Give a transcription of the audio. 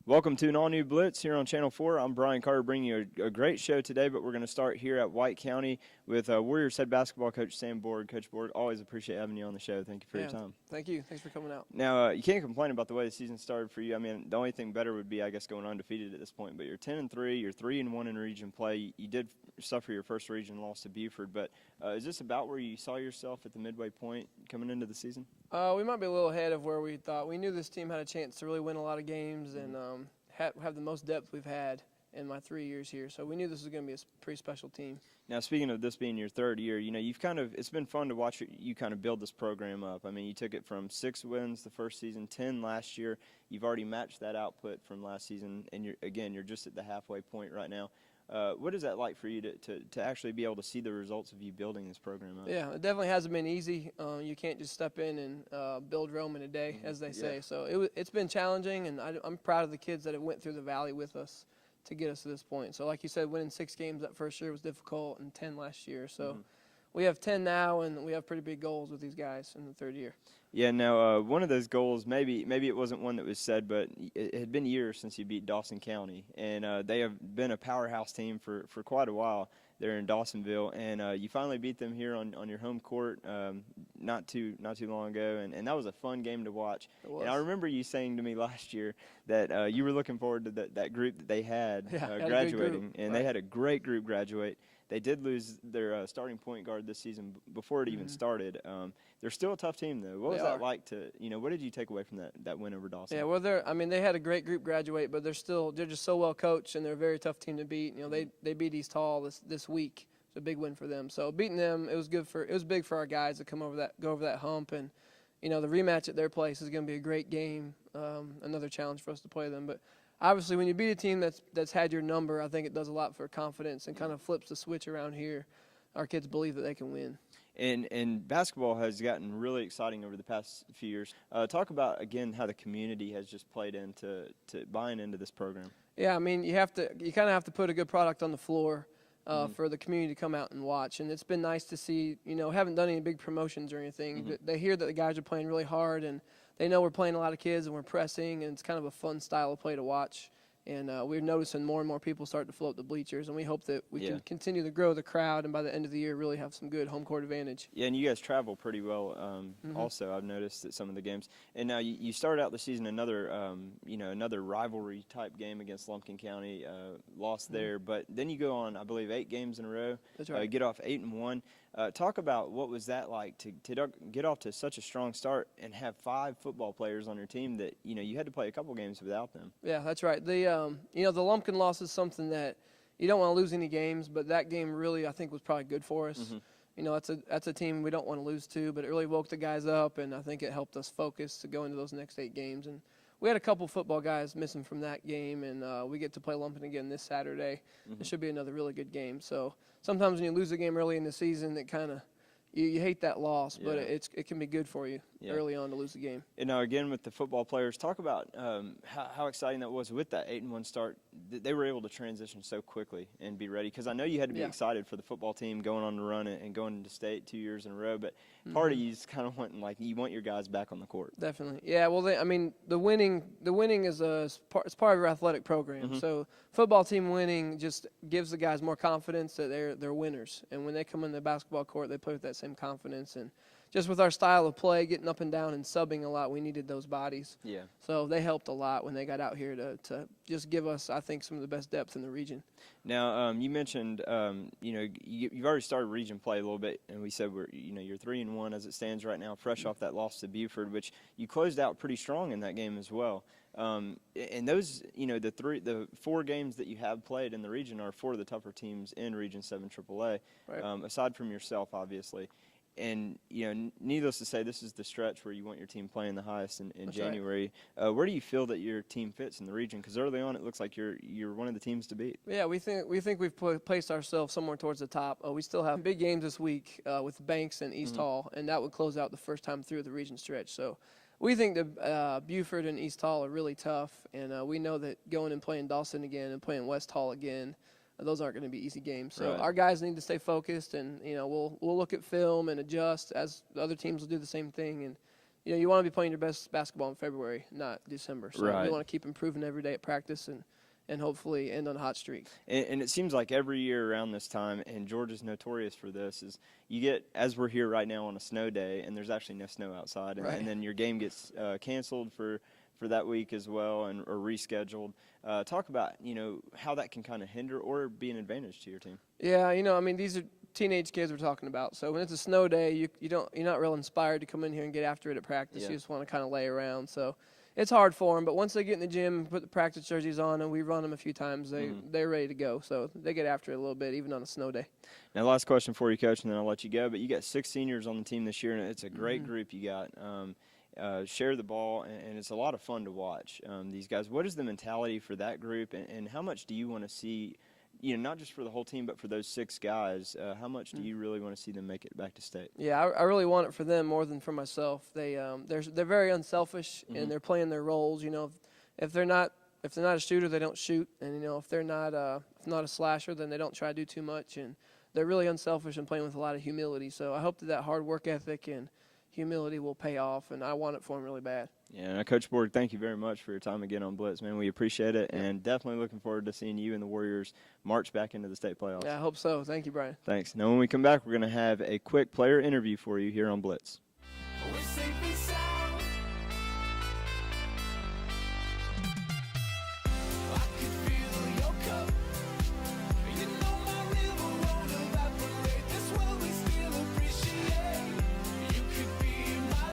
Welcome to an all-new Blitz here on Channel 4. I'm Brian Carter bringing you a great show today, but we're going to start here at White County with Warriors head basketball coach Sam Borg. Coach Borg, always appreciate having you on the show. Thank you for your time. Thank you. Thanks for coming out. Now, you can't complain about the way the season started for you. I mean, the only thing better would be, I guess, going undefeated at this point. But you're 10-3, you're 3-1 in region play. You did suffer your first region loss to Buford, but is this about where you saw yourself at the midway point coming into the season? We might be a little ahead of where we thought. We knew this team had a chance to really win a lot of games and have the most depth we've had in my 3 years here. So we knew this was going to be a pretty special team. Now, speaking of this being your third year, it's been fun to watch you kind of build this program up. I mean, you took it from 6 wins the first season, 10 last year. You've already matched that output from last season, and you're just at the halfway point right now. What is that like for you to actually be able to see the results of you building this program up? Yeah, it definitely hasn't been easy. You can't just step in and build Rome in a day, as they say. So it's been challenging, and I'm proud of the kids that have went through the valley with us to get us to this point. So like you said, winning 6 games that first year was difficult, and 10 last year. So we have 10 now, and we have pretty big goals with these guys in the third year. Yeah, now one of those goals, maybe it wasn't one that was said, but it had been years since you beat Dawson County, and they have been a powerhouse team for quite a while there in Dawsonville, and you finally beat them here on your home court not too long ago, and that was a fun game to watch. And I remember you saying to me last year that you were looking forward to that group that they had graduating, and they had a great group graduate. They did lose their starting point guard this season before it even started. They're still a tough team, though. What was that like what did you take away from that win over Dawson? Yeah, well, they had a great group graduate, but they're just so well coached, and they're a very tough team to beat. They beat East Hall this week. It's a big win for them. So beating them, it was big for our guys to go over that hump, and the rematch at their place is going to be a great game. Another challenge for us to play them, but. Obviously, when you beat a team that's had your number, I think it does a lot for confidence and kind of flips the switch around here. Our kids believe that they can win. And basketball has gotten really exciting over the past few years. Talk about, again, how the community has just played into buying into this program. Yeah, I mean, you kind of have to put a good product on the floor for the community to come out and watch. And it's been nice to see, haven't done any big promotions or anything, but they hear that the guys are playing really hard, and they know we're playing a lot of kids and we're pressing, and it's kind of a fun style of play to watch. And we're noticing more and more people start to float the bleachers, and we hope that we can continue to grow the crowd, and by the end of the year really have some good home court advantage. Yeah, and you guys travel pretty well also, I've noticed at some of the games. And now you started out the season another rivalry-type game against Lumpkin County, lost there. But then you go on, I believe, 8 games in a row. That's right. Get off 8-1. Talk about what was that like to get off to such a strong start and have 5 football players on your team that, you had to play a couple games without them. Yeah, that's right. The Lumpkin loss is something that you don't want to lose any games, but that game really, I think, was probably good for us. That's a team we don't want to lose to, but it really woke the guys up, and I think it helped us focus to go into those next 8 games. And we had a couple football guys missing from that game, and we get to play Lumpkin again this Saturday. It should be another really good game. So sometimes when you lose a game early in the season, it kind of you hate that loss, but it can be good for you early on to lose the game. And now again with the football players, talk about how exciting that was with that 8-1 start. They were able to transition so quickly and be ready, because I know you had to be excited for the football team going on the run and going into state 2 years in a row, but part of you is kind of wanting, you want your guys back on the court. Definitely, yeah. Well, the winning is it's part of our athletic program. So football team winning just gives the guys more confidence that they're winners, and when they come in the basketball court, they play with that same confidence. And just with our style of play, getting up and down and subbing a lot, we needed those bodies. Yeah. So they helped a lot when they got out here to just give us, I think, some of the best depth in the region. Now, you mentioned, you've already started region play a little bit, and we said you're 3-1 as it stands right now, fresh off that loss to Buford, which you closed out pretty strong in that game as well. And those, the 4 games that you have played in the region are 4 of the tougher teams in Region 7 AAA, aside from yourself, obviously. And, needless to say, this is the stretch where you want your team playing the highest in January. Right. Where do you feel that your team fits in the region? Because early on it looks like you're one of the teams to beat. Yeah, we think we've placed ourselves somewhere towards the top. We still have big games this week with Banks and East Hall, and that would close out the first time through the region stretch. So we think that Buford and East Hall are really tough, and we know that going and playing Dawson again and playing West Hall again, those aren't going to be easy games. So our guys need to stay focused, and we'll look at film and adjust, as the other teams will do the same thing, and you want to be playing your best basketball in February, not December. So Right. you want to keep improving every day at practice and hopefully end on a hot streak. And it seems like every year around this time, and Georgia's notorious for this, is you get, as we're here right now on a snow day, and there's actually no snow outside, and, Right. and then your game gets canceled for that week as well, or rescheduled. Talk about, how that can kind of hinder or be an advantage to your team. Yeah, I mean, these are teenage kids we're talking about. So when it's a snow day, you're not real inspired to come in here and get after it at practice. Yeah. You just want to kind of lay around. So it's hard for them. But once they get in the gym, put the practice jerseys on, and we run them a few times, they're ready to go. So they get after it a little bit, even on a snow day. Now, last question for you, Coach, and then I'll let you go. But you got 6 seniors on the team this year, and it's a great group you got. Share the ball, and it's a lot of fun to watch these guys. What is the mentality for that group, and how much do you want to see, not just for the whole team, but for those 6 guys, how much do you really want to see them make it back to state? Yeah, I really want it for them more than for myself. They're very unselfish, and they're playing their roles. If they're not a shooter, they don't shoot, and if they're not a slasher, then they don't try to do too much. And they're really unselfish and playing with a lot of humility. So I hope that hard work ethic and humility will pay off, and I want it for them really bad. Yeah, and Coach Borg, thank you very much for your time again on Blitz, man. We appreciate it, and definitely looking forward to seeing you and the Warriors march back into the state playoffs. Yeah, I hope so. Thank you, Brian. Thanks. Now, when we come back, we're going to have a quick player interview for you here on Blitz.